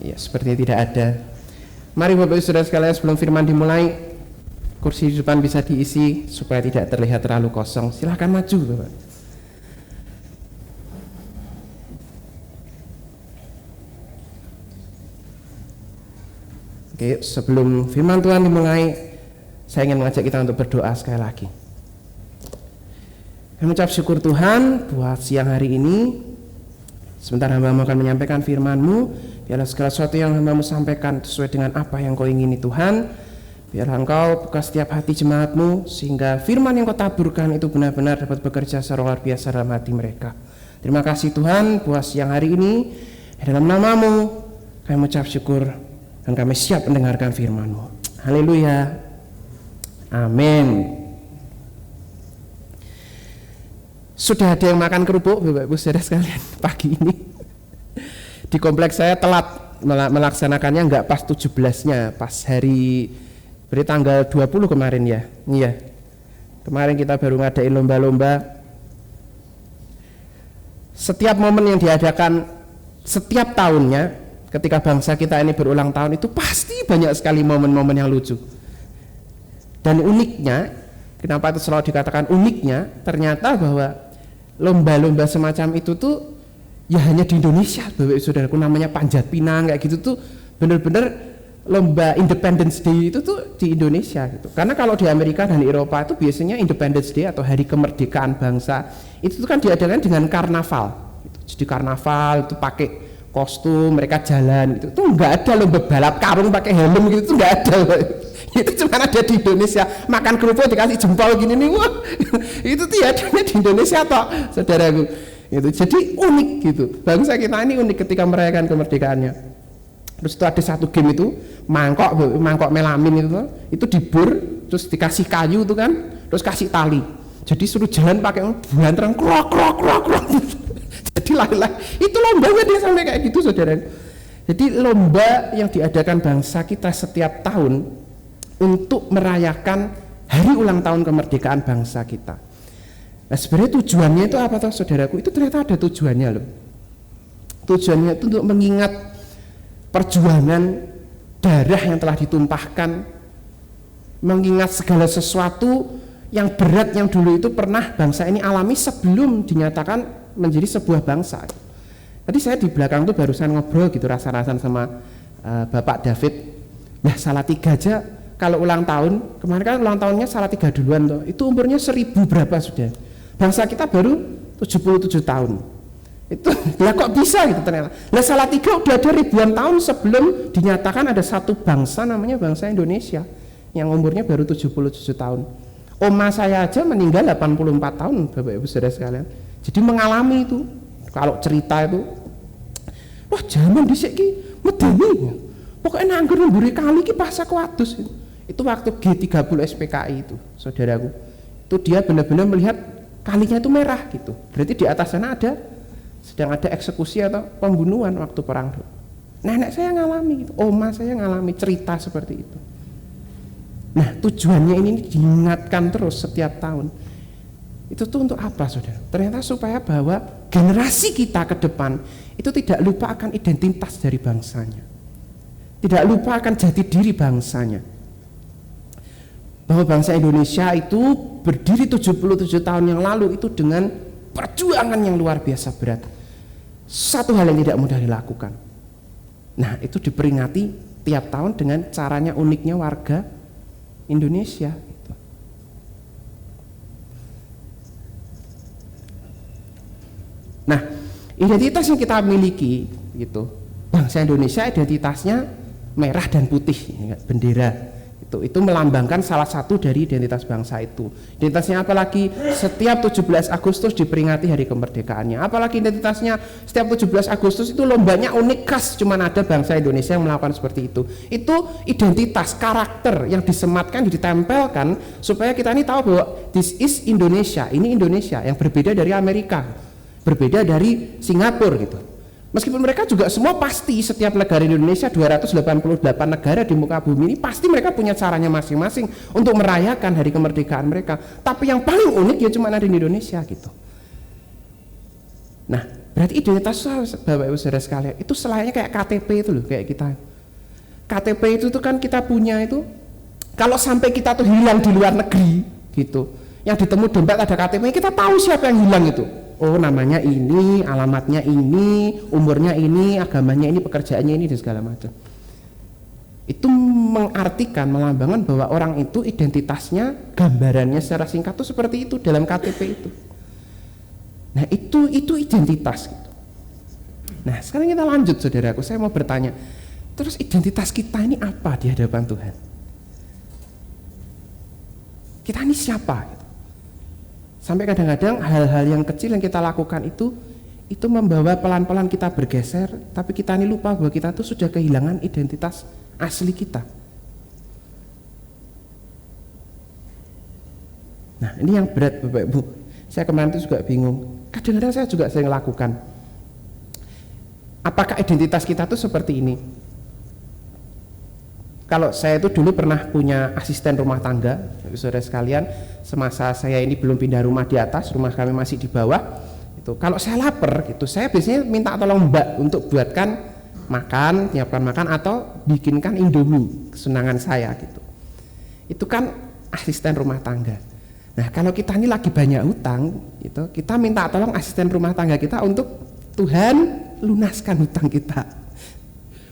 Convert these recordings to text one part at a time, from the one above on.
Ya, sepertinya tidak ada. Mari Bapak Ibu Saudara sekalian, sebelum firman dimulai, kursi di depan bisa diisi supaya tidak terlihat terlalu kosong. Silahkan maju Bapak. Oke, sebelum firman Tuhan dimulai, saya ingin mengajak kita untuk berdoa sekali lagi. Kami mengucap syukur Tuhan buat siang hari ini. Sebentar hamba-Mu akan menyampaikan firman-Mu. Biarlah segala sesuatu yang hamba-Mu sampaikan sesuai dengan apa yang Kau ingini Tuhan. Biarlah Engkau buka setiap hati jemaat-Mu, sehingga firman yang Kau taburkan itu benar-benar dapat bekerja secara luar biasa dalam hati mereka. Terima kasih Tuhan buat siang hari ini. Dalam nama-Mu kami mengucap syukur dan kami siap mendengarkan firman-Mu. Haleluya. Amin. Sudah ada yang makan kerupuk Bapak Ibu Saudara sekalian pagi ini. Di kompleks saya telat melaksanakannya, enggak pas 17-nya, pas hari berarti tanggal 20 kemarin ya. Iya. Kemarin kita baru ngadain lomba-lomba. Setiap momen yang diadakan setiap tahunnya ketika bangsa kita ini berulang tahun itu pasti banyak sekali momen-momen yang lucu. Dan uniknya, kenapa itu selalu dikatakan uniknya, ternyata bahwa lomba-lomba semacam itu tuh ya hanya di Indonesia Bapak Ibu Saudaraku, namanya Panjat Pinang kayak gitu tuh bener-bener lomba Independence Day itu tuh di Indonesia gitu. Karena kalau di Amerika dan Eropa itu biasanya Independence Day atau hari kemerdekaan bangsa itu tuh kan diadakan dengan karnaval gitu. Jadi karnaval itu pakai kostum, mereka jalan gitu. Itu enggak ada lomba balap karung pakai helm gitu, itu enggak ada. Itu cuma ada di Indonesia. Makan kerupuk dikasih jempol gini nih, wah itu tiadanya di Indonesia toh saudaraku. Itu jadi unik gitu. Bangsa kita ini unik ketika merayakan kemerdekaannya. Terus itu ada satu game itu mangkok melamin itu dibur, terus dikasih kayu itu kan, terus kasih tali. Jadi suruh jalan pakai buantrang krok. Jadi lari itu lombanya dia sampai kayak gitu saudara. Jadi lomba yang diadakan bangsa kita setiap tahun untuk merayakan hari ulang tahun kemerdekaan bangsa kita. Nah sebenarnya tujuannya itu apa toh saudaraku? Itu ternyata ada tujuannya loh. Tujuannya itu untuk mengingat perjuangan darah yang telah ditumpahkan, mengingat segala sesuatu yang berat yang dulu itu pernah bangsa ini alami sebelum dinyatakan menjadi sebuah bangsa. Tadi saya di belakang tuh barusan ngobrol gitu rasa-rasan sama Bapak David. Nah Salatiga aja kalau ulang tahun, kemarin kan ulang tahunnya Salatiga duluan toh, itu umurnya 1000 berapa sudah. Bangsa kita baru 77 tahun. Itu lah kok bisa gitu ternyata. Nah Salatiga udah ada ribuan tahun sebelum dinyatakan ada satu bangsa namanya bangsa Indonesia yang umurnya baru 77 tahun. Oma saya aja meninggal 84 tahun Bapak Ibu Saudara sekalian. Jadi mengalami itu. Kalau cerita itu, wah zaman dhisik ki medeni. Pokoknya nanggur mburi kali ki pas aku adus itu. Itu waktu G30 SPKI itu, saudaraku. Itu dia benar-benar melihat kalinya itu merah gitu. Berarti di atas sana sedang ada eksekusi atau pembunuhan waktu perang. Nenek saya ngalami gitu, oma saya ngalami cerita seperti itu. Nah, tujuannya ini diingatkan terus setiap tahun. Itu tuh untuk apa, saudara? Ternyata supaya bahwa generasi kita ke depan itu tidak lupa akan identitas dari bangsanya. Tidak lupa akan jati diri bangsanya. Bahwa bangsa Indonesia itu berdiri 77 tahun yang lalu itu dengan perjuangan yang luar biasa berat. Satu hal yang tidak mudah dilakukan. Nah, itu diperingati tiap tahun dengan caranya uniknya warga Indonesia. Nah, identitas yang kita miliki gitu. Bangsa Indonesia identitasnya merah dan putih, bendera. Itu melambangkan salah satu dari identitas bangsa itu. Identitasnya apalagi setiap 17 Agustus diperingati hari kemerdekaannya. Apalagi identitasnya setiap 17 Agustus itu lombanya unik khas, cuman ada bangsa Indonesia yang melakukan seperti itu. Itu identitas, karakter yang disematkan, ditempelkan supaya kita ini tahu bahwa this is Indonesia. Ini Indonesia yang berbeda dari Amerika, berbeda dari Singapura gitu. Meskipun mereka juga semua pasti setiap negara di Indonesia 288 negara di muka bumi ini pasti mereka punya caranya masing-masing untuk merayakan hari kemerdekaan mereka. Tapi yang paling unik ya cuma ada di Indonesia gitu. Nah, berarti identitas Bapak Ibu Saudara sekalian itu selayaknya kayak KTP itu loh, kayak kita. KTP itu tuh kan kita punya itu, kalau sampai kita tuh hilang di luar negeri gitu, yang ditemu dompet ada KTP, kita tahu siapa yang hilang itu. Oh namanya ini, alamatnya ini, umurnya ini, agamanya ini, pekerjaannya ini dan segala macam. Itu mengartikan, melambangkan bahwa orang itu identitasnya, gambarannya secara singkat tuh seperti itu dalam KTP itu. Nah itu identitas gitu. Nah sekarang kita lanjut saudaraku, saya mau bertanya, terus identitas kita ini apa di hadapan Tuhan? Kita ini siapa? Gitu. Sampai kadang-kadang hal-hal yang kecil yang kita lakukan itu membawa pelan-pelan kita bergeser, tapi kita ini lupa bahwa kita tuh sudah kehilangan identitas asli kita. Nah ini yang berat Bapak Ibu. Saya kemarin itu juga bingung. Kadang-kadang saya juga sering lakukan. Apakah identitas kita tuh seperti ini? Kalau saya itu dulu pernah punya asisten rumah tangga, saudara sekalian, semasa saya ini belum pindah rumah di atas, rumah kami masih di bawah. Itu kalau saya lapar, gitu, saya biasanya minta tolong Mbak untuk buatkan makan, nyiapkan makan atau bikinkan Indomie kesenangan saya gitu. Itu kan asisten rumah tangga. Nah kalau kita ini lagi banyak hutang, gitu, kita minta tolong asisten rumah tangga kita untuk Tuhan lunaskan hutang kita.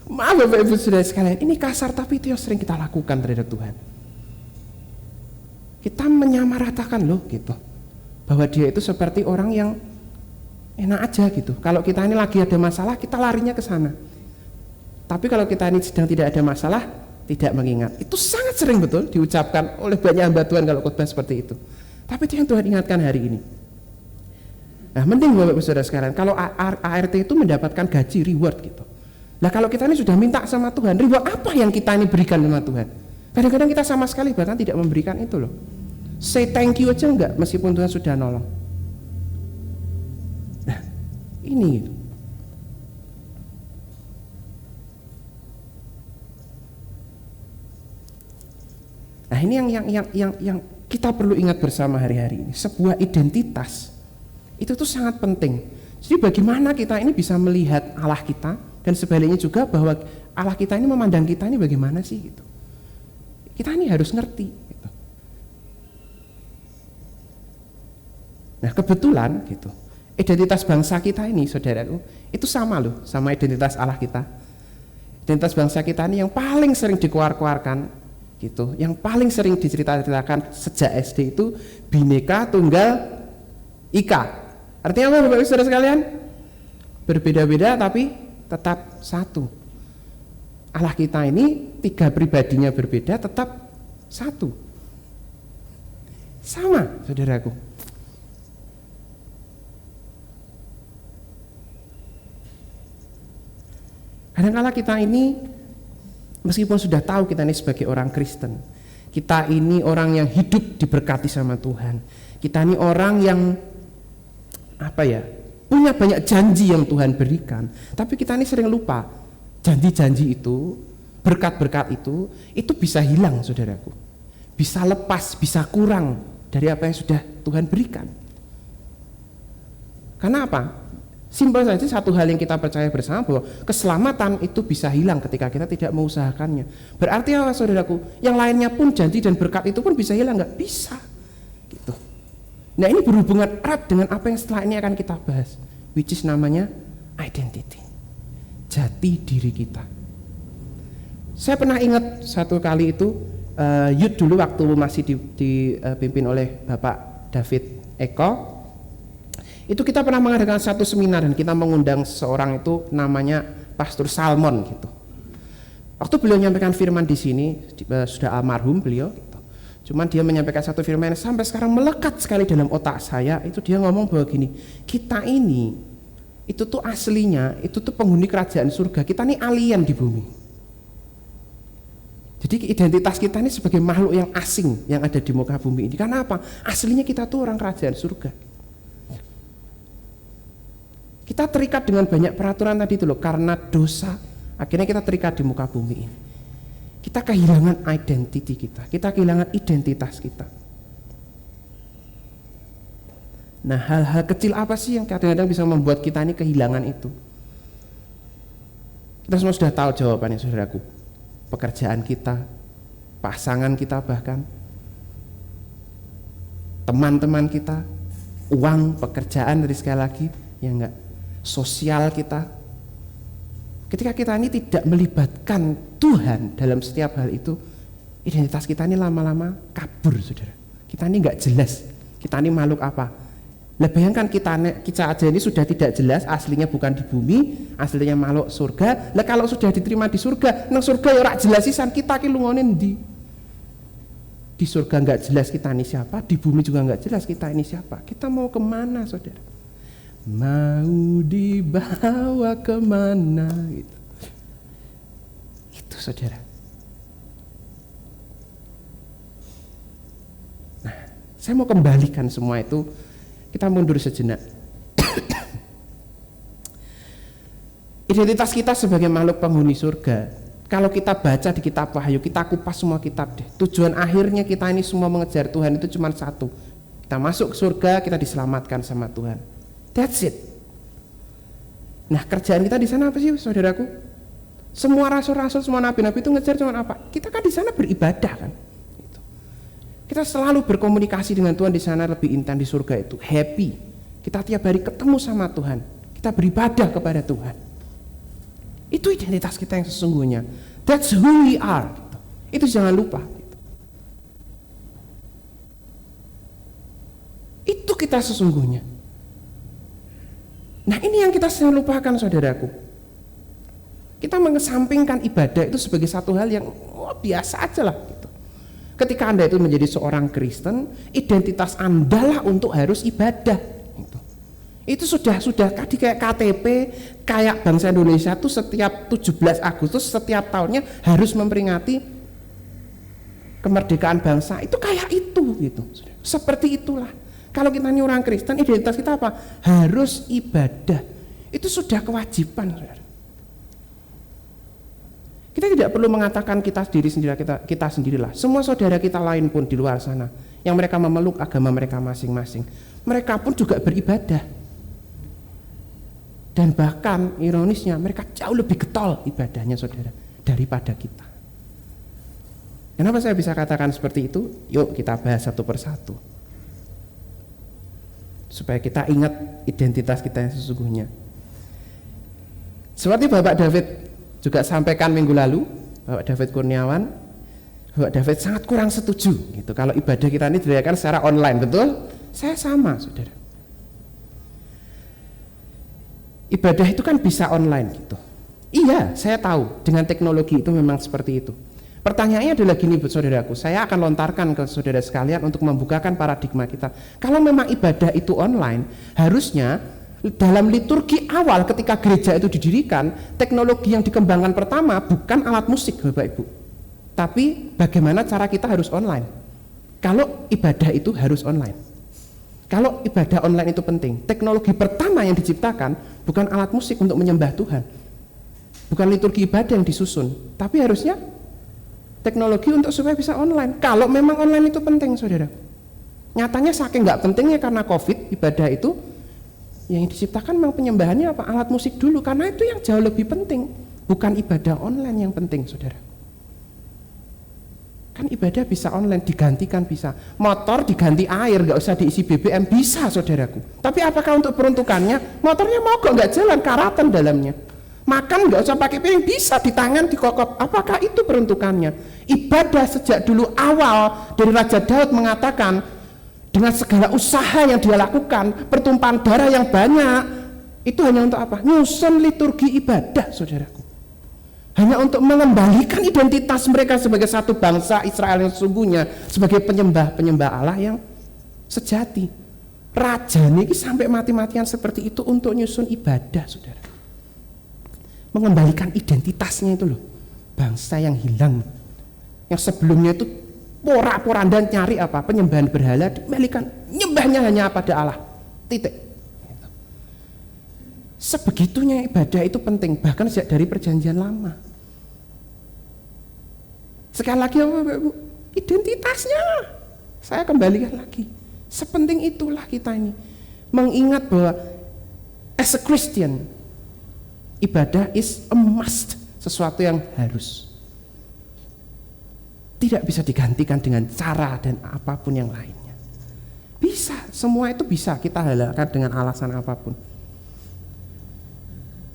Maaf Bapak Ibu Saudara sekalian, ini kasar tapi itu yang sering kita lakukan terhadap Tuhan. Kita menyamaratakan loh gitu, bahwa dia itu seperti orang yang enak aja gitu. Kalau kita ini lagi ada masalah, kita larinya ke sana. Tapi kalau kita ini sedang tidak ada masalah, tidak mengingat. Itu sangat sering betul diucapkan oleh banyak hamba Tuhan kalau khotbah seperti itu. Tapi itu yang Tuhan ingatkan hari ini. Nah, mending Bapak Ibu Saudara sekalian, kalau ART itu mendapatkan gaji reward gitu. Nah kalau kita ini sudah minta sama Tuhan, reward apa yang kita ini berikan sama Tuhan? Kadang-kadang kita sama sekali bahkan tidak memberikan itu loh. Say thank you aja enggak, meskipun Tuhan sudah nolong. Nah ini Nah ini yang kita perlu ingat bersama hari-hari ini. Sebuah identitas itu tuh sangat penting. Jadi bagaimana kita ini bisa melihat Allah kita, dan sebaliknya juga bahwa Allah kita ini memandang kita ini bagaimana sih gitu. Kita ini harus ngerti gitu. Nah kebetulan gitu, identitas bangsa kita ini saudaraku itu sama loh sama identitas Allah kita. Identitas bangsa kita ini yang paling sering dikeluarkan gitu, yang paling sering diceritakan sejak SD itu Bhinneka Tunggal Ika. Artinya apa Bapak Ibu Saudara sekalian? Berbeda-beda tapi tetap satu. Allah kita ini tiga pribadinya berbeda tetap satu. Sama saudaraku. Kadang-kala kita ini meskipun sudah tahu kita ini sebagai orang Kristen, kita ini orang yang hidup diberkati sama Tuhan, kita ini orang yang punya banyak janji yang Tuhan berikan, tapi kita ini sering lupa janji-janji itu, berkat-berkat itu bisa hilang saudaraku, bisa lepas, bisa kurang dari apa yang sudah Tuhan berikan. Karena apa? Simpel saja, satu hal yang kita percaya bersama bahwa keselamatan itu bisa hilang ketika kita tidak mengusahakannya. Berarti apa saudaraku? Yang lainnya pun janji dan berkat itu pun bisa hilang, nggak bisa gitu. Nah ini berhubungan erat dengan apa yang setelah ini akan kita bahas, which is namanya identity, jati diri kita. Saya pernah ingat satu kali itu youth dulu waktu masih dipimpin oleh Bapak David Eko, itu kita pernah mengadakan satu seminar dan kita mengundang seorang itu namanya Pastor Salmon gitu. Waktu beliau menyampaikan firman di sini, sudah almarhum beliau. Cuman dia menyampaikan satu firman yang sampai sekarang melekat sekali dalam otak saya. Itu dia ngomong bahwa gini, kita ini itu tuh aslinya itu tuh penghuni kerajaan surga. Kita ini alien di bumi. Jadi identitas kita ini sebagai makhluk yang asing yang ada di muka bumi ini. Karena apa? Aslinya kita tuh orang kerajaan surga. Kita terikat dengan banyak peraturan tadi itu loh, karena dosa akhirnya kita terikat di muka bumi ini. Kita kehilangan identity kita kehilangan identitas kita. Nah, hal-hal kecil apa sih yang kadang-kadang bisa membuat kita ini kehilangan itu? Kita semua sudah tahu jawabannya, saudaraku. Pekerjaan kita, pasangan kita, bahkan teman-teman kita, uang, pekerjaan, dari sekali lagi, ya enggak, sosial kita. Ketika kita ini tidak melibatkan Tuhan dalam setiap hal itu, identitas kita ini lama-lama kabur, saudara. Kita ini enggak jelas, kita ini makhluk apa. Lah bayangkan kita aja ini sudah tidak jelas, aslinya bukan di bumi, aslinya makhluk surga. Lah kalau sudah diterima di surga, nang surga ya ora jelas sisan kita ki lungone ndi. Di surga enggak jelas kita ini siapa, di bumi juga enggak jelas kita ini siapa. Kita mau kemana, saudara? Mau dibawa kemana gitu. Itu, saudara. Nah, saya mau kembalikan semua itu. Kita mundur sejenak. Identitas kita sebagai makhluk penghuni surga, kalau kita baca di kitab Wahyu, kita kupas semua kitab deh. Tujuan akhirnya kita ini semua mengejar Tuhan itu cuma satu. Kita masuk ke surga, kita diselamatkan sama Tuhan. That's it. Nah, kerjaan kita di sana apa sih, saudaraku? Semua rasul-rasul, semua nabi-nabi itu ngejar cuma apa? Kita kan di sana beribadah kan. Kita selalu berkomunikasi dengan Tuhan di sana lebih intens di surga itu, happy. Kita tiap hari ketemu sama Tuhan, kita beribadah kepada Tuhan. Itu identitas kita yang sesungguhnya. That's who we are. Itu jangan lupa. Itu kita sesungguhnya. Nah, ini yang kita selalu lupakan, saudaraku. Kita mengesampingkan ibadah itu sebagai satu hal yang biasa aja lah. Ketika Anda itu menjadi seorang Kristen, identitas Anda lah untuk harus ibadah. Itu sudah kayak KTP, kayak bangsa Indonesia tuh setiap 17 Agustus setiap tahunnya harus memperingati kemerdekaan bangsa. Itu kayak itu gitu. Seperti itulah. Kalau kita ini orang Kristen, identitas kita apa? Harus ibadah. Itu sudah kewajiban, saudara. Kita tidak perlu mengatakan kita sendirilah. Semua saudara kita lain pun di luar sana yang mereka memeluk agama mereka masing-masing, mereka pun juga beribadah. Dan bahkan ironisnya mereka jauh lebih getol ibadahnya, saudara, daripada kita. Kenapa saya bisa katakan seperti itu? Yuk kita bahas satu persatu supaya kita ingat identitas kita yang sesungguhnya. Seperti Bapak David juga sampaikan minggu lalu, Bapak David Kurniawan, Bapak David sangat kurang setuju gitu kalau ibadah kita ini dirayakan secara online, betul? Saya sama, saudara. Ibadah itu kan bisa online gitu. Iya, saya tahu dengan teknologi itu memang seperti itu. Pertanyaannya adalah gini, saudaraku, saya akan lontarkan ke saudara sekalian untuk membukakan paradigma kita. Kalau memang ibadah itu online, harusnya dalam liturgi awal ketika gereja itu didirikan, teknologi yang dikembangkan pertama bukan alat musik, Bapak Ibu, tapi bagaimana cara kita harus online. Kalau ibadah itu harus online, kalau ibadah online itu penting, teknologi pertama yang diciptakan bukan alat musik untuk menyembah Tuhan, bukan liturgi ibadah yang disusun, tapi harusnya teknologi untuk supaya bisa online. Kalau memang online itu penting, saudara, nyatanya saking nggak pentingnya karena COVID, ibadah itu yang diciptakan memang penyembahannya apa? Alat musik dulu, karena itu yang jauh lebih penting, bukan ibadah online yang penting, saudara. Kan ibadah bisa online, digantikan bisa. Motor diganti air, nggak usah diisi BBM, bisa, saudaraku. Tapi apakah untuk peruntukannya? Motornya mogok, nggak jalan, karatan dalamnya. Makan nggak usah pakai piring, bisa di tangan, dikokop. Apakah itu peruntukannya? Ibadah sejak dulu awal dari Raja Daud mengatakan, dengan segala usaha yang dia lakukan, pertumpahan darah yang banyak, itu hanya untuk apa? Nyusun liturgi ibadah, saudaraku. Hanya untuk mengembalikan identitas mereka sebagai satu bangsa Israel yang sesungguhnya, sebagai penyembah Allah yang sejati. Raja ini sampai mati-matian seperti itu untuk nyusun ibadah, saudara. Mengembalikan identitasnya itu loh, bangsa yang hilang, yang sebelumnya itu porak-poranda nyari apa? Penyembahan berhala, dikembalikan nyembahnya hanya pada Allah. Titik. Sebegitunya ibadah itu penting, bahkan sejak dari perjanjian lama. Sekali lagi, Bapak-Ibu, identitasnya saya kembalikan lagi. Sepenting itulah kita ini. mengingat bahwa as a Christian, ibadah is a must, sesuatu yang harus. Tidak bisa digantikan dengan cara dan apapun yang lainnya. Bisa, semua itu bisa kita halalkan dengan alasan apapun.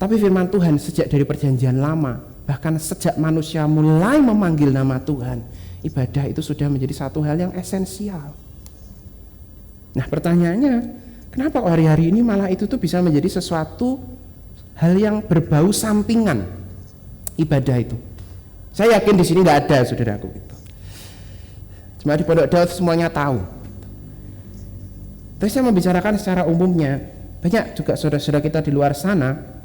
Tapi firman Tuhan sejak dari perjanjian lama, bahkan sejak manusia mulai memanggil nama Tuhan, ibadah itu sudah menjadi satu hal yang esensial. Nah pertanyaannya, kenapa hari-hari ini malah itu tuh bisa menjadi sesuatu hal yang berbau sampingan ibadah itu? Saya yakin di sini nggak ada, saudaraku. Cuma di Pondok Daud semuanya tahu. Terus saya membicarakan secara umumnya, banyak juga saudara-saudara kita di luar sana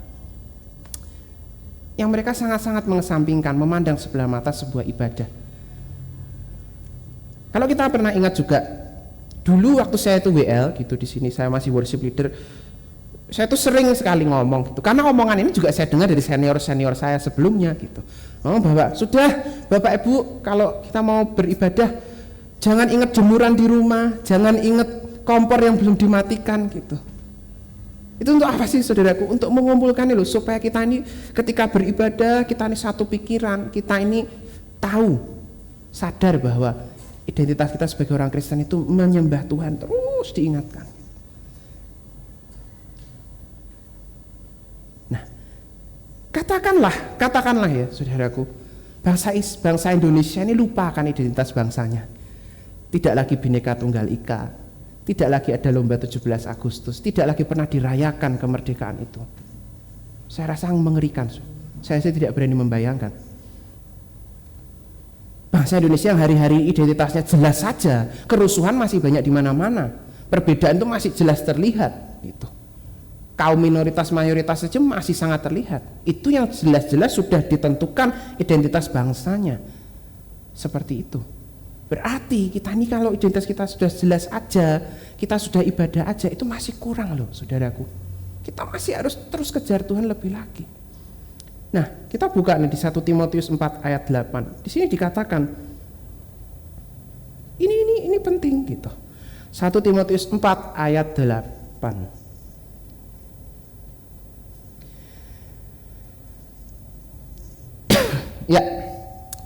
yang mereka sangat-sangat mengesampingkan, memandang sebelah mata sebuah ibadah. Kalau kita pernah ingat juga, dulu waktu saya itu WL gitu, di sini saya masih worship leader, saya tuh sering sekali ngomong gitu, karena omongan ini juga saya dengar dari senior-senior saya sebelumnya gitu, ngomong bahwa sudah Bapak Ibu kalau kita mau beribadah jangan ingat jemuran di rumah, jangan ingat kompor yang belum dimatikan gitu. Itu untuk apa sih saudaraku? Untuk mengumpulkan ini loh, supaya kita ini ketika beribadah kita ini satu pikiran, kita ini tahu, sadar bahwa identitas kita sebagai orang Kristen itu menyembah Tuhan, terus diingatkan. Nah, katakanlah ya saudaraku, bangsa Indonesia ini lupakan identitas bangsanya. Tidak lagi Bhinneka Tunggal Ika, tidak lagi ada lomba 17 Agustus, tidak lagi pernah dirayakan kemerdekaan itu. Saya rasa mengerikan. Saya tidak berani membayangkan. Bangsa Indonesia yang hari-hari identitasnya jelas saja, kerusuhan masih banyak di mana-mana, perbedaan itu masih jelas terlihat. Gitu. Kaum minoritas mayoritas saja masih sangat terlihat. Itu yang jelas-jelas sudah ditentukan identitas bangsanya. Seperti itu. Berarti kita ini kalau identitas kita sudah jelas aja, kita sudah ibadah aja, itu masih kurang loh saudaraku. Kita masih harus terus kejar Tuhan lebih lagi. Nah, kita buka nih di 1 Timotius 4 ayat 8. Di sini dikatakan ini penting gitu. 1 Timotius 4 ayat 8. Ya,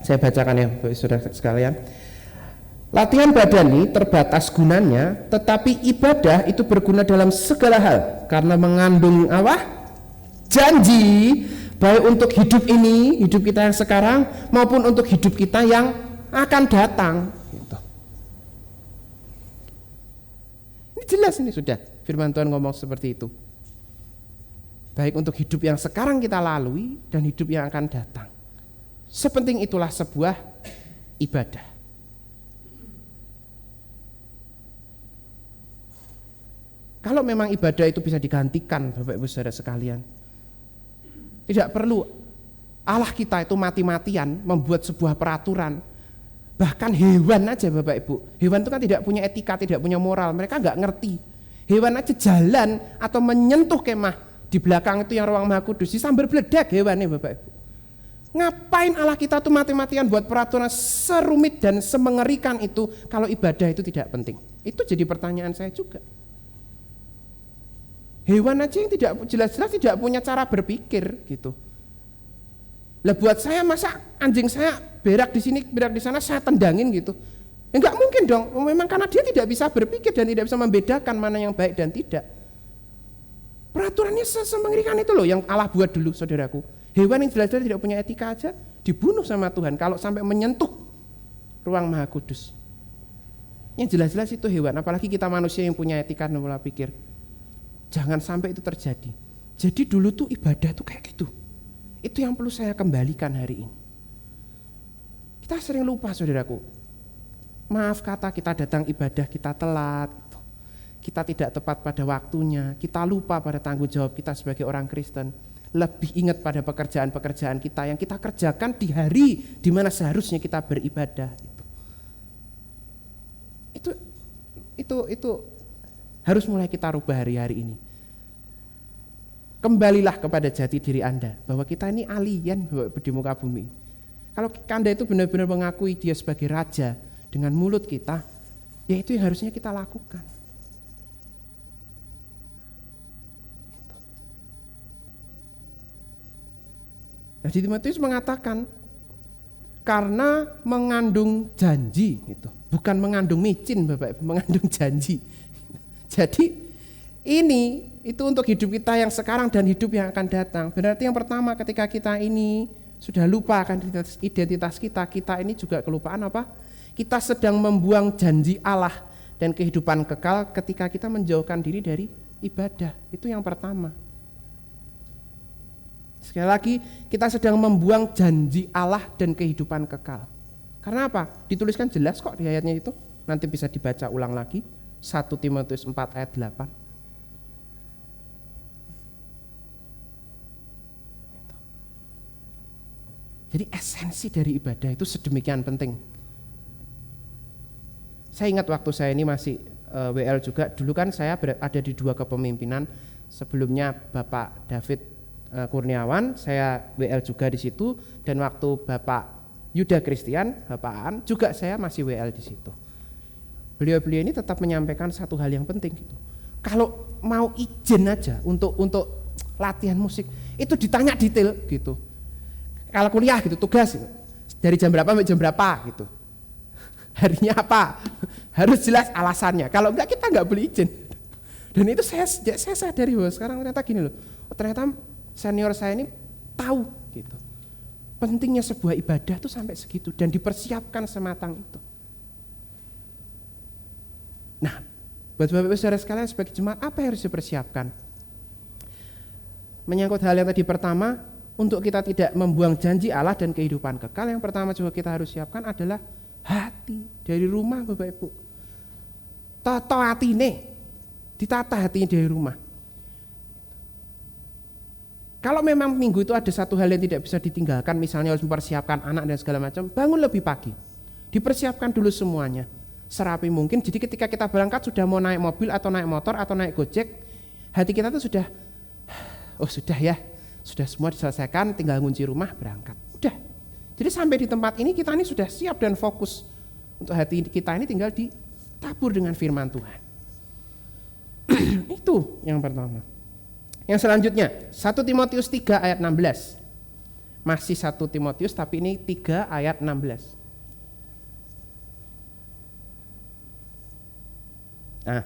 saya bacakan ya Bapak Saudara sekalian. Latihan badani terbatas gunanya, tetapi ibadah itu berguna dalam segala hal karena mengandung apa? Janji, baik untuk hidup ini, hidup kita yang sekarang, maupun untuk hidup kita yang akan datang. Gitu. Ini jelas ini sudah firman Tuhan ngomong seperti itu. Baik untuk hidup yang sekarang kita lalui dan hidup yang akan datang. Sepenting itulah sebuah ibadah. Kalau memang ibadah itu bisa digantikan Bapak Ibu Saudara sekalian, tidak perlu Allah kita itu mati-matian membuat sebuah peraturan. Bahkan hewan aja Bapak Ibu, hewan itu kan tidak punya etika, tidak punya moral, mereka nggak ngerti. Hewan aja jalan atau menyentuh kemah di belakang itu yang ruang Maha Kudus, disambar beledak hewannya Bapak Ibu. Ngapain Allah kita tuh mati-matian buat peraturan serumit dan semengerikan itu kalau ibadah itu tidak penting? Itu jadi pertanyaan saya juga. Hewan aja yang tidak jelas-jelas tidak punya cara berpikir gitu. Lah buat saya masa anjing saya berak di sini, berak di sana saya tendangin gitu. Ya enggak mungkin dong. Memang karena dia tidak bisa berpikir dan tidak bisa membedakan mana yang baik dan tidak. Peraturannya semengerikan itu loh yang Allah buat dulu saudaraku. Hewan yang jelas-jelas tidak punya etika aja dibunuh sama Tuhan kalau sampai menyentuh ruang Maha Kudus. Yang jelas-jelas itu hewan, apalagi kita manusia yang punya etika dan pola pikir. Jangan sampai itu terjadi. Jadi dulu tuh ibadah tuh kayak gitu. Itu yang perlu saya kembalikan hari ini. Kita sering lupa saudaraku. Maaf kata kita datang ibadah kita telat. Gitu. Kita tidak tepat pada waktunya. Kita lupa pada tanggung jawab kita sebagai orang Kristen. Lebih ingat pada pekerjaan-pekerjaan kita yang kita kerjakan di hari di mana seharusnya kita beribadah. Itu harus mulai kita rubah hari-hari ini. Kembalilah kepada jati diri Anda, bahwa kita ini alien di muka bumi. Kalau Anda itu benar-benar mengakui dia sebagai raja dengan mulut kita, ya itu yang harusnya kita lakukan. Jadi Timotius mengatakan karena mengandung janji gitu. Bukan mengandung micin Bapak Ibu, mengandung janji. Jadi ini itu untuk hidup kita yang sekarang dan hidup yang akan datang. Berarti yang pertama ketika kita ini sudah lupa akan identitas kita, kita ini juga kelupaan apa? Kita sedang membuang janji Allah dan kehidupan kekal ketika kita menjauhkan diri dari ibadah. Itu yang pertama. Sekali lagi, kita sedang membuang janji Allah dan kehidupan kekal. Karena apa? Dituliskan jelas kok di ayatnya itu. Nanti bisa dibaca ulang lagi. 1 Timotius 4 ayat 8. Jadi esensi dari ibadah itu sedemikian penting. Saya ingat waktu saya ini masih WL juga, dulu kan saya ada di 2 kepemimpinan. Sebelumnya Bapak David Kurniawan, saya WL juga di situ, dan waktu Bapak Yuda Christian, Bapak Aan, juga saya masih WL di situ. Beliau-beliau ini tetap menyampaikan satu hal yang penting gitu. Kalau mau izin aja untuk latihan musik, itu ditanya detail gitu. Kalau kuliah gitu, tugas gitu, dari jam berapa sampai jam berapa gitu. Harinya apa? Harus jelas alasannya. Kalau enggak kita enggak boleh izin. Dan itu saya sadari bahwa sekarang ternyata gini loh. Ternyata senior saya ini tahu gitu. Pentingnya sebuah ibadah itu sampai segitu dan dipersiapkan sematang itu. Nah, buat Bapak Ibu Saudara sekalian sebagai jemaat apa yang harus dipersiapkan? Menyangkut hal yang tadi pertama, untuk kita tidak membuang janji Allah dan kehidupan kekal, yang pertama juga kita harus siapkan adalah hati dari rumah Bapak Ibu. Toto hatine, ditata hatinya dari rumah. Kalau memang minggu itu ada satu hal yang tidak bisa ditinggalkan, misalnya harus mempersiapkan anak dan segala macam, bangun lebih pagi. Dipersiapkan dulu semuanya, serapi mungkin. Jadi ketika kita berangkat sudah mau naik mobil atau naik motor atau naik Gojek, hati kita tuh sudah, oh sudah ya, sudah semua diselesaikan, tinggal ngunci rumah, berangkat. Udah. Jadi sampai di tempat ini kita ini sudah siap dan fokus. Untuk hati kita ini tinggal ditabur dengan firman Tuhan. Itu yang pertama. Yang selanjutnya, 1 Timotius 3 ayat 16. Masih 1 Timotius tapi ini 3 ayat 16. Nah.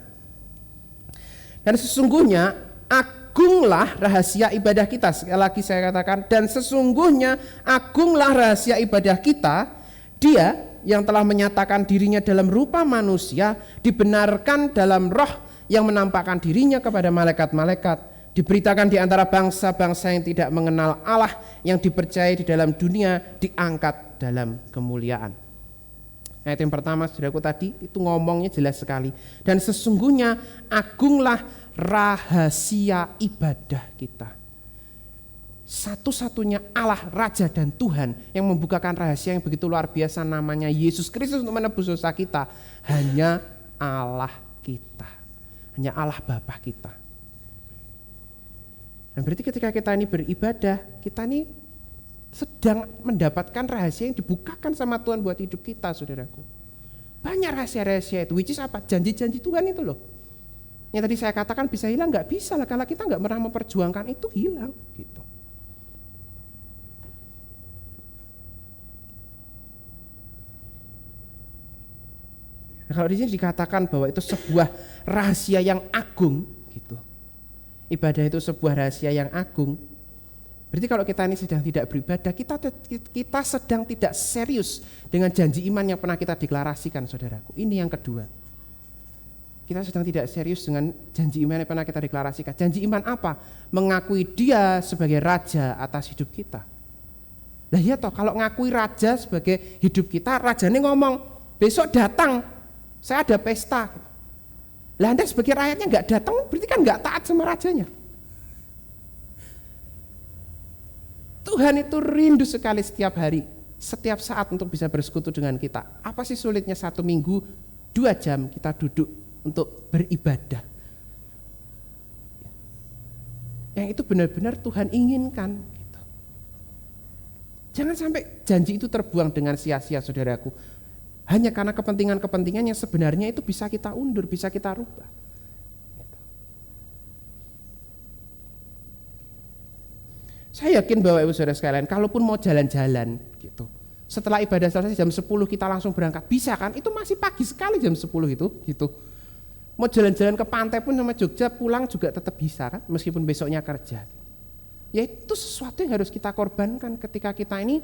Dan sesungguhnya agunglah rahasia ibadah kita. Sekali lagi saya katakan, dan sesungguhnya agunglah rahasia ibadah kita. Dia yang telah menyatakan dirinya dalam rupa manusia, dibenarkan dalam roh yang menampakkan dirinya kepada malaikat-malaikat, diberitakan di antara bangsa-bangsa yang tidak mengenal Allah, yang dipercaya di dalam dunia, diangkat dalam kemuliaan. Ayat yang pertama, saudaraku, tadi itu ngomongnya jelas sekali. Dan sesungguhnya agunglah rahasia ibadah kita. Satu-satunya Allah, Raja dan Tuhan yang membukakan rahasia yang begitu luar biasa, namanya Yesus Kristus untuk menebus dosa kita, hanya Allah kita, hanya Allah Bapa kita. Dan berarti ketika kita ini beribadah, kita ini sedang mendapatkan rahasia yang dibukakan sama Tuhan buat hidup kita, saudaraku. Banyak rahasia-rahasia itu, which is apa? Janji-janji Tuhan itu loh. Yang tadi saya katakan bisa hilang, nggak bisa lah kalau kita nggak pernah memperjuangkan itu, hilang gitu. Nah, kalau di sini dikatakan bahwa itu sebuah rahasia yang agung gitu. Ibadah itu sebuah rahasia yang agung. Berarti kalau kita ini sedang tidak beribadah, kita sedang tidak serius dengan janji iman yang pernah kita deklarasikan, saudaraku. Ini yang kedua. Kita sedang tidak serius dengan janji iman yang pernah kita deklarasikan. Janji iman apa? Mengakui Dia sebagai Raja atas hidup kita. Nah iya toh, kalau ngakui Raja sebagai hidup kita, Rajanya ngomong, besok datang, saya ada pesta. Lah Anda sebagai rakyatnya nggak datang, berarti kan nggak taat sama Rajanya. Tuhan itu rindu sekali setiap hari, setiap saat untuk bisa bersekutu dengan kita. Apa sih sulitnya 1 minggu 2 jam kita duduk untuk beribadah? Yang itu benar-benar Tuhan inginkan gitu. Jangan sampai janji itu terbuang dengan sia-sia, saudaraku, hanya karena kepentingan-kepentingan yang sebenarnya itu bisa kita undur, bisa kita rubah. Saya yakin bahwa Ibu Saudara sekalian, kalaupun mau jalan-jalan gitu, setelah ibadah selesai jam 10 kita langsung berangkat, bisa kan? Itu masih pagi sekali jam 10 itu gitu. Mau jalan-jalan ke pantai pun sama Jogja pulang juga tetap bisa kan, meskipun besoknya kerja. Ya itu sesuatu yang harus kita korbankan ketika kita ini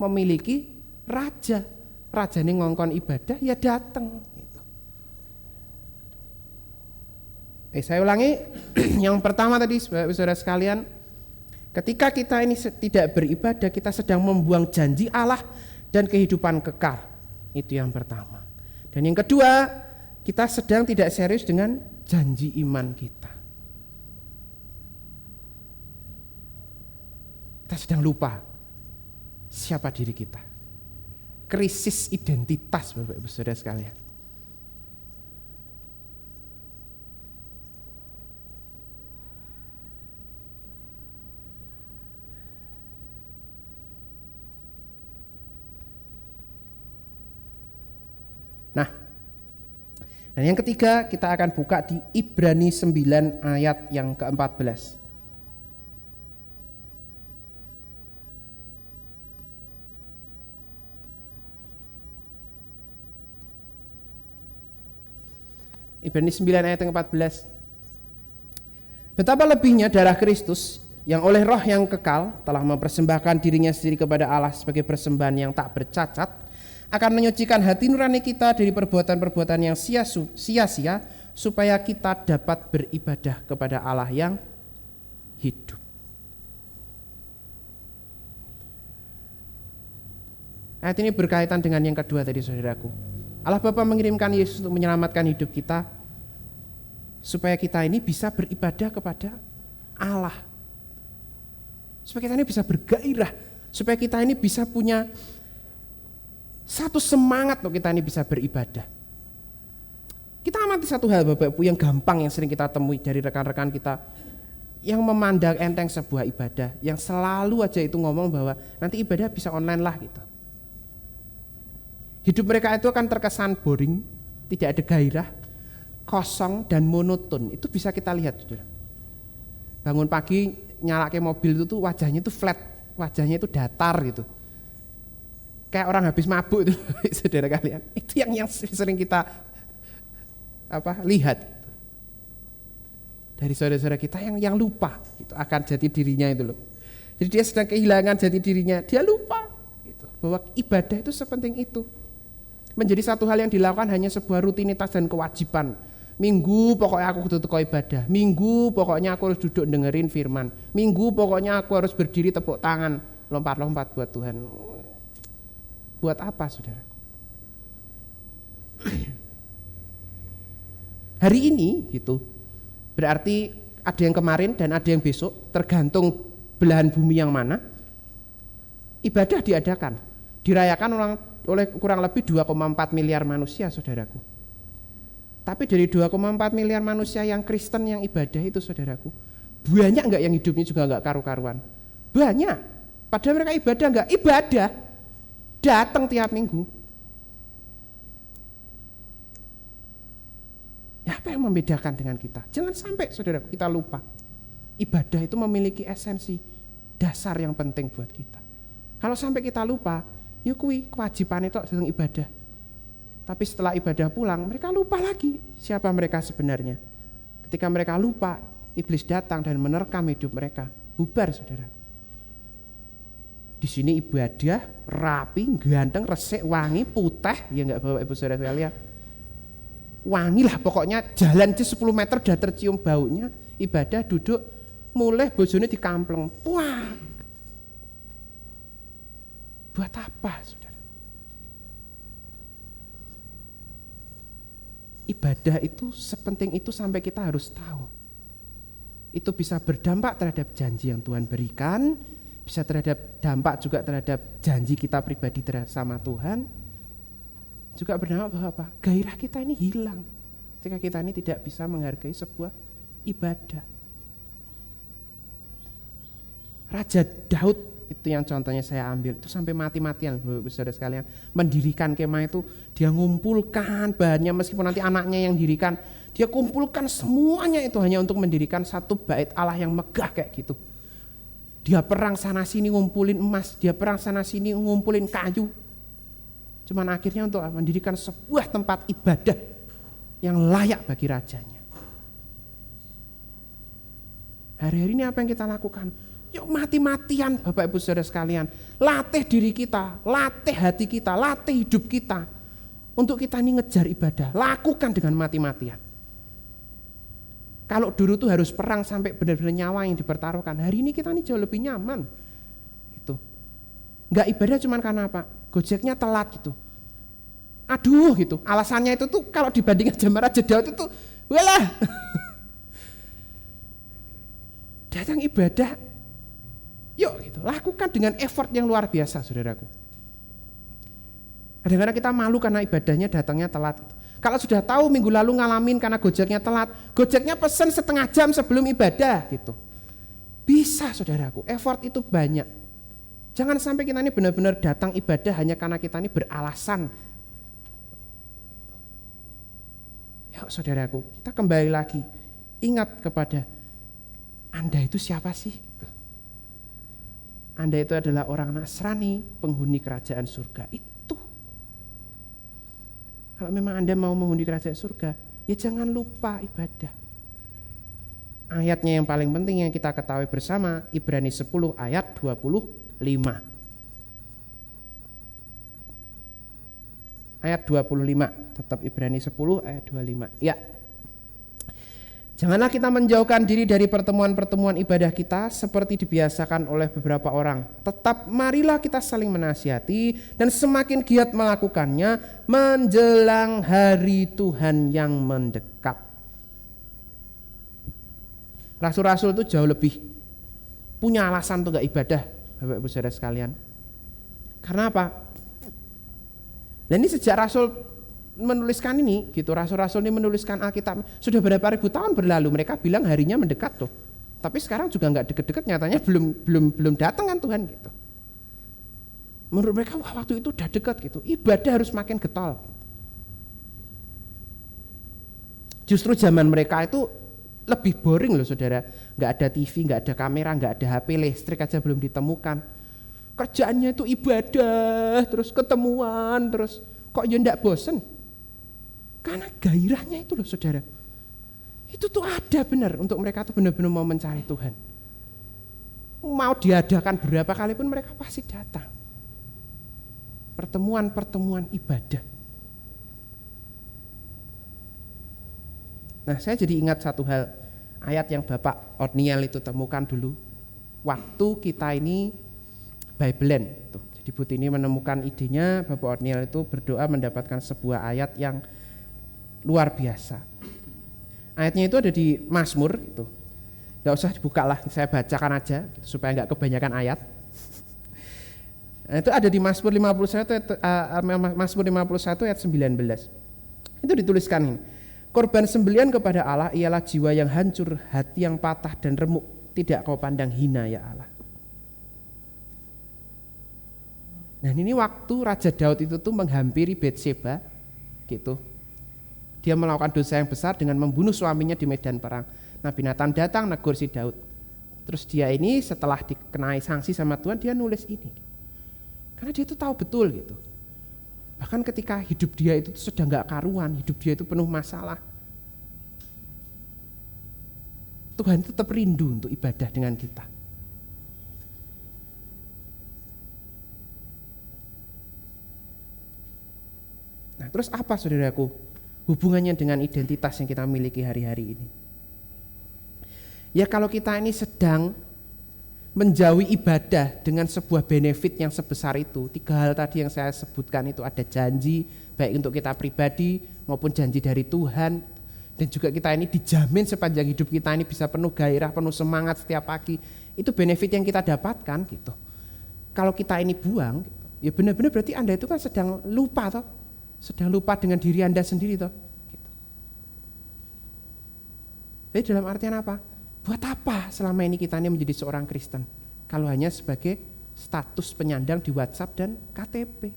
memiliki raja. Raja ini ngongkon ibadah ya datang gitu. Saya ulangi, yang pertama tadi saudara sekalian, ketika kita ini tidak beribadah, kita sedang membuang janji Allah dan kehidupan kekal. Itu yang pertama. Dan yang kedua, kita sedang tidak serius dengan janji iman kita. Kita sedang lupa siapa diri kita. Krisis identitas Bapak Ibu Saudara sekalian. Nah, dan yang ketiga kita akan buka di Ibrani 9 ayat yang ke-14. Ibrani 9 ayat yang ke-14. Betapa lebihnya darah Kristus yang oleh roh yang kekal telah mempersembahkan dirinya sendiri kepada Allah sebagai persembahan yang tak bercacat, akan menyucikan hati nurani kita dari perbuatan-perbuatan yang sia-sia supaya kita dapat beribadah kepada Allah yang hidup. Ayat ini berkaitan dengan yang kedua tadi saudaraku. Allah Bapa mengirimkan Yesus untuk menyelamatkan hidup kita supaya kita ini bisa beribadah kepada Allah. Supaya kita ini bisa bergairah, supaya kita ini bisa punya satu semangat untuk kita ini bisa beribadah. Kita amati satu hal Bapak Ibu yang gampang yang sering kita temui dari rekan-rekan kita yang memandang enteng sebuah ibadah, yang selalu aja itu ngomong bahwa nanti ibadah bisa online lah gitu. Hidup mereka itu akan terkesan boring, tidak ada gairah, kosong dan monoton. Itu bisa kita lihat, saudara. Bangun pagi nyalakan mobil itu tuh wajahnya itu flat, wajahnya itu datar gitu. Kayak orang habis mabuk itu, saudara kalian. Itu yang sering kita lihat dari saudara-saudara kita yang lupa gitu, akan jati dirinya itu loh. Jadi dia sedang kehilangan jati dirinya, dia lupa gitu, bahwa ibadah itu sepenting itu. Menjadi satu hal yang dilakukan hanya sebuah rutinitas dan kewajiban. Minggu pokoknya aku kudu teko ibadah. Minggu pokoknya aku harus duduk dengerin firman. Minggu pokoknya aku harus berdiri tepuk tangan, lompat-lompat buat Tuhan. Buat apa, saudara? Hari ini gitu. Berarti ada yang kemarin dan ada yang besok, tergantung belahan bumi yang mana. Ibadah diadakan, dirayakan oleh kurang lebih 2,4 miliar manusia, saudaraku. Tapi dari 2,4 miliar manusia yang Kristen yang ibadah itu, saudaraku, banyak enggak yang hidupnya juga enggak karu-karuan? Banyak. Padahal mereka ibadah enggak? Ibadah. Datang tiap minggu. Ya, apa yang membedakan dengan kita? Jangan sampai, saudaraku, kita lupa. Ibadah itu memiliki esensi dasar yang penting buat kita. Kalau sampai kita lupa, ya kuwi kewajiban itu sedang ibadah. Tapi setelah ibadah pulang, mereka lupa lagi siapa mereka sebenarnya. Ketika mereka lupa, iblis datang dan menerkam hidup mereka. Bubar, saudara. Di sini ibadah rapi, ganteng, resik, wangi, putih, ya enggak Bapak Ibu Saudara sekalian. Wangi lah pokoknya, jalan di 10 meter udah tercium baunya. Ibadah duduk, mulai bojone dikampleng. Wah. Buat apa, saudara? Ibadah itu sepenting itu sampai kita harus tahu. Itu bisa berdampak terhadap janji yang Tuhan berikan, bisa terhadap dampak juga terhadap janji kita pribadi sama Tuhan. Juga berdampak bahwa apa? Gairah kita ini hilang ketika kita ini tidak bisa menghargai sebuah ibadah. Raja Daud itu yang contohnya saya ambil, itu sampai mati-matian saudara sekalian, mendirikan kemah itu dia ngumpulkan bahannya, meskipun nanti anaknya yang dirikan, dia kumpulkan semuanya itu hanya untuk mendirikan satu bait Allah yang megah kayak gitu. Dia perang sana sini ngumpulin emas, dia perang sana sini ngumpulin kayu. Cuman akhirnya untuk mendirikan sebuah tempat ibadah yang layak bagi rajanya. Hari-hari ini apa yang kita lakukan? Yuk mati-matian Bapak Ibu Saudara sekalian, latih diri kita, latih hati kita, latih hidup kita untuk kita ini ngejar ibadah, lakukan dengan mati-matian. Kalau dulu tuh harus perang sampai benar-benar nyawa yang dipertaruhkan, hari ini kita ini jauh lebih nyaman. Itu nggak ibadah cuman karena apa? Gojeknya telat gitu. Aduh gitu, alasannya itu tuh kalau dibandingkan zaman Raja Daud itu walah. Datang ibadah, yuk gitu, lakukan dengan effort yang luar biasa, saudaraku. Kadang-kadang kita malu karena ibadahnya datangnya telat. Gitu. Kalau sudah tahu minggu lalu ngalamin karena gojeknya telat, gojeknya pesen setengah jam sebelum ibadah gitu. Bisa saudaraku, effort itu banyak. Jangan sampai kita ini benar-benar datang ibadah hanya karena kita ini beralasan. Yuk saudaraku, kita kembali lagi, ingat kepada Anda itu siapa sih? Anda itu adalah orang Nasrani, penghuni kerajaan surga. Itu. Kalau memang Anda mau menghuni kerajaan surga, ya jangan lupa ibadah. Ayatnya yang paling penting yang kita ketahui bersama, Ibrani 10 ayat 25. Ayat 25, tetap Ibrani 10 ayat 25. Ya. Janganlah kita menjauhkan diri dari pertemuan-pertemuan ibadah kita seperti dibiasakan oleh beberapa orang. Tetap marilah kita saling menasihati dan semakin giat melakukannya menjelang hari Tuhan yang mendekat. Rasul-rasul itu jauh lebih punya alasan untuk gak ibadah, Bapak Ibu Saudara sekalian. Karena apa? Dan ini sejak Rasul menuliskan ini gitu, rasul-rasul ini menuliskan Alkitab sudah berapa ribu tahun berlalu, mereka bilang harinya mendekat loh, tapi sekarang juga nggak deket-deket, nyatanya belum datang kan Tuhan gitu. Menurut mereka wah waktu itu udah dekat gitu, ibadah harus makin getol. Justru zaman mereka itu lebih boring loh saudara, nggak ada TV, nggak ada kamera, nggak ada HP, listrik aja belum ditemukan, kerjaannya itu ibadah terus, ketemuan terus, kok ya nggak bosen? Karena gairahnya itu loh saudara, itu tuh ada benar untuk mereka tuh benar-benar mau mencari Tuhan. Mau diadakan berapa kali pun mereka pasti datang. Pertemuan-pertemuan ibadah. Nah saya jadi ingat satu hal, ayat yang Bapak Otniel itu temukan dulu waktu kita ini Biblean tuh. Jadi Bu Tini menemukan idenya, Bapak Otniel itu berdoa mendapatkan sebuah ayat yang luar biasa. Ayatnya itu ada di Mazmur gitu. Gak usah dibuka lah, saya bacakan aja gitu, supaya gak kebanyakan ayat. Nah, itu ada di Mazmur 51 ayat 19. Itu dituliskan ini. Korban sembelian kepada Allah ialah jiwa yang hancur, hati yang patah dan remuk, tidak kau pandang hina ya Allah. Nah ini waktu Raja Daud itu tuh menghampiri Batseba gitu. Dia melakukan dosa yang besar dengan membunuh suaminya di medan perang. Nabi Nathan datang negur si Daud. Terus dia ini setelah dikenai sanksi sama Tuhan, dia nulis ini. Karena dia itu tahu betul gitu. Bahkan ketika hidup dia itu sedang gak karuan, hidup dia itu penuh masalah, Tuhan tetap rindu untuk ibadah dengan kita. Nah terus apa saudaraku hubungannya dengan identitas yang kita miliki hari-hari ini? Ya kalau kita ini sedang menjauhi ibadah dengan sebuah benefit yang sebesar itu, 3 hal tadi yang saya sebutkan itu, ada janji baik untuk kita pribadi maupun janji dari Tuhan, dan juga kita ini dijamin sepanjang hidup kita ini bisa penuh gairah, penuh semangat setiap pagi. Itu benefit yang kita dapatkan gitu. Kalau kita ini buang, ya benar-benar berarti Anda itu kan sedang lupa toh. Sedang lupa dengan diri Anda sendiri toh. Gitu. Jadi dalam artian apa? Buat apa selama ini kita ini menjadi seorang Kristen? Kalau hanya sebagai status penyandang di WhatsApp dan KTP.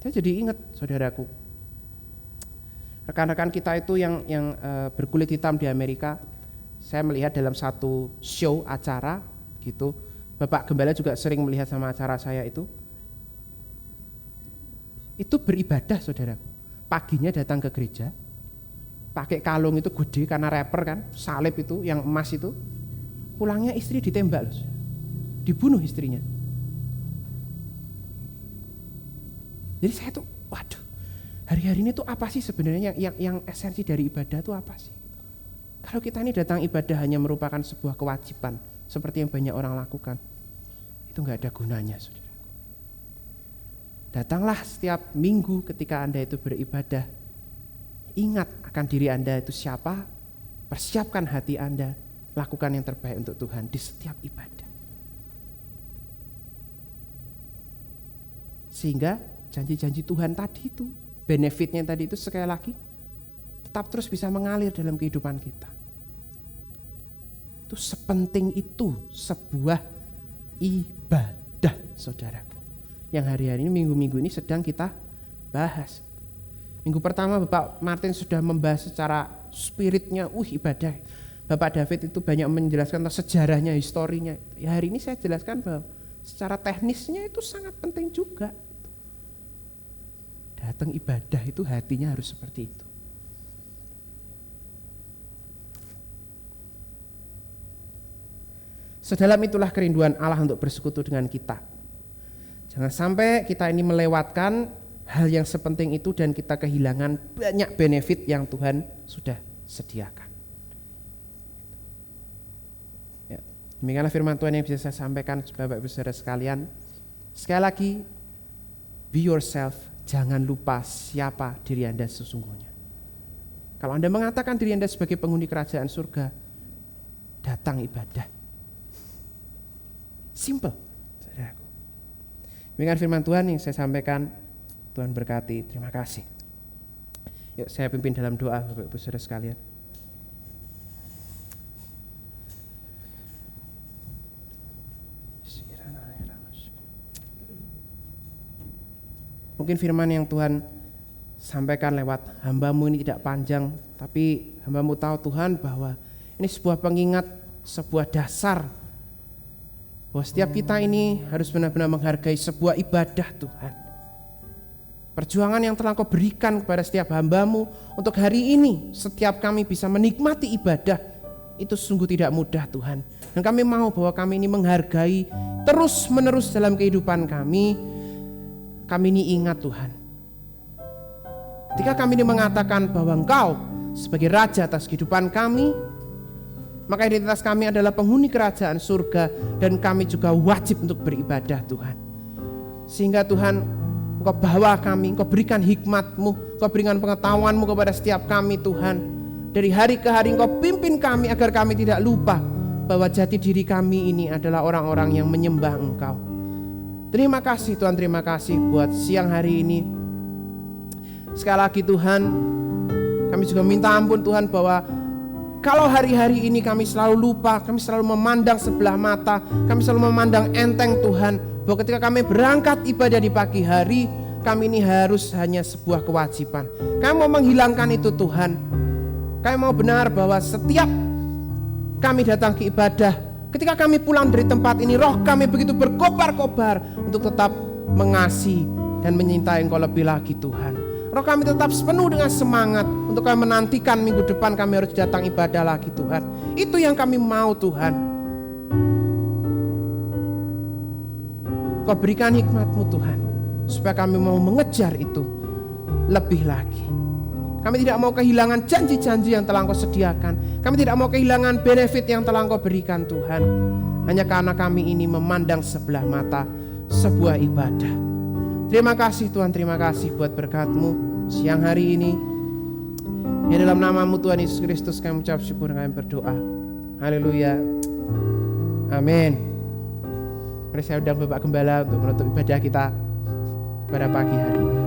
Saya jadi ingat saudaraku, rekan-rekan kita itu yang berkulit hitam di Amerika, Saya melihat dalam satu show acara gitu, Bapak Gembala juga sering melihat sama acara saya itu beribadah saudaraku. Paginya datang ke gereja, pakai kalung itu gede karena rapper kan, salib itu yang emas itu, pulangnya istri ditembak loh, dibunuh istrinya. Jadi saya tuh, waduh, hari-hari ini tuh apa sih sebenarnya yang esensi dari ibadah tuh apa sih? Kalau kita ini datang ibadah hanya merupakan sebuah kewajiban, seperti yang banyak orang lakukan, itu nggak ada gunanya, saudara. Datanglah setiap minggu ketika Anda itu beribadah, ingat akan diri Anda itu siapa, persiapkan hati Anda, lakukan yang terbaik untuk Tuhan di setiap ibadah. Sehingga janji-janji Tuhan tadi itu, benefitnya tadi itu sekali lagi tetap terus bisa mengalir dalam kehidupan kita. Itu sepenting itu sebuah ibadah, saudaraku, yang hari-hari ini, minggu-minggu ini sedang kita bahas. Minggu pertama Bapak Martin sudah membahas secara spiritnya, ibadah. Bapak David itu banyak menjelaskan tentang sejarahnya, historinya. Ya, hari ini saya jelaskan bahwa secara teknisnya itu sangat penting juga. Datang ibadah itu hatinya harus seperti itu. Sedalam itulah kerinduan Allah untuk bersekutu dengan kita. Jangan sampai kita ini melewatkan hal yang sepenting itu dan kita kehilangan banyak benefit yang Tuhan sudah sediakan. Ya, demikianlah firman Tuhan yang bisa saya sampaikan, Bapak Ibu Saudara sekalian. Sekali lagi, be yourself, jangan lupa siapa diri Anda sesungguhnya. Kalau Anda mengatakan diri Anda sebagai penghuni kerajaan surga, datang ibadah. Simple, saudaraku. Demikian firman Tuhan yang saya sampaikan. Tuhan berkati. Terima kasih. Yuk saya pimpin dalam doa, Bapak Ibu Saudara sekalian. Mungkin firman yang Tuhan sampaikan lewat hamba-Mu ini tidak panjang, tapi hamba-Mu tahu Tuhan bahwa ini sebuah pengingat, sebuah dasar bahwa setiap kita ini harus benar-benar menghargai sebuah ibadah Tuhan. Perjuangan yang telah Kau berikan kepada setiap hamba-Mu untuk hari ini, setiap kami bisa menikmati ibadah, itu sungguh tidak mudah Tuhan. Dan kami mau bahwa kami ini menghargai terus menerus dalam kehidupan kami. Kami ini ingat Tuhan, ketika kami ini mengatakan bahwa Engkau sebagai Raja atas kehidupan kami, maka identitas kami adalah penghuni kerajaan surga dan kami juga wajib untuk beribadah Tuhan. Sehingga Tuhan, Engkau bawa kami, Engkau berikan hikmat-Mu, Engkau berikan pengetahuan-Mu kepada setiap kami Tuhan. Dari hari ke hari Engkau pimpin kami agar kami tidak lupa bahwa jati diri kami ini adalah orang-orang yang menyembah Engkau. Terima kasih Tuhan, terima kasih buat siang hari ini. Sekali lagi Tuhan, kami juga minta ampun Tuhan bahwa kalau hari-hari ini kami selalu lupa, kami selalu memandang sebelah mata, kami selalu memandang enteng Tuhan, bahwa ketika kami berangkat ibadah di pagi hari, kami ini harus hanya sebuah kewajiban. Kami mau menghilangkan itu Tuhan. Kami mau benar bahwa setiap kami datang ke ibadah, ketika kami pulang dari tempat ini, roh kami begitu berkobar-kobar untuk tetap mengasihi dan menyintai Engkau lebih lagi Tuhan. Roh kami tetap penuh dengan semangat untuk kami menantikan minggu depan kami harus datang ibadah lagi Tuhan. Itu yang kami mau Tuhan. Kau berikan hikmat-Mu Tuhan, supaya kami mau mengejar itu lebih lagi. Kami tidak mau kehilangan janji-janji yang telah Engkau sediakan. Kami tidak mau kehilangan benefit yang telah Engkau berikan Tuhan. Hanya karena kami ini memandang sebelah mata sebuah ibadah. Terima kasih Tuhan, terima kasih buat berkat-Mu siang hari ini. Ya dalam nama-Mu Tuhan Yesus Kristus kami ucap syukur dan kami berdoa. Haleluya. Amin. Mari saya undang Bapak Gembala untuk menutup ibadah kita pada pagi hari.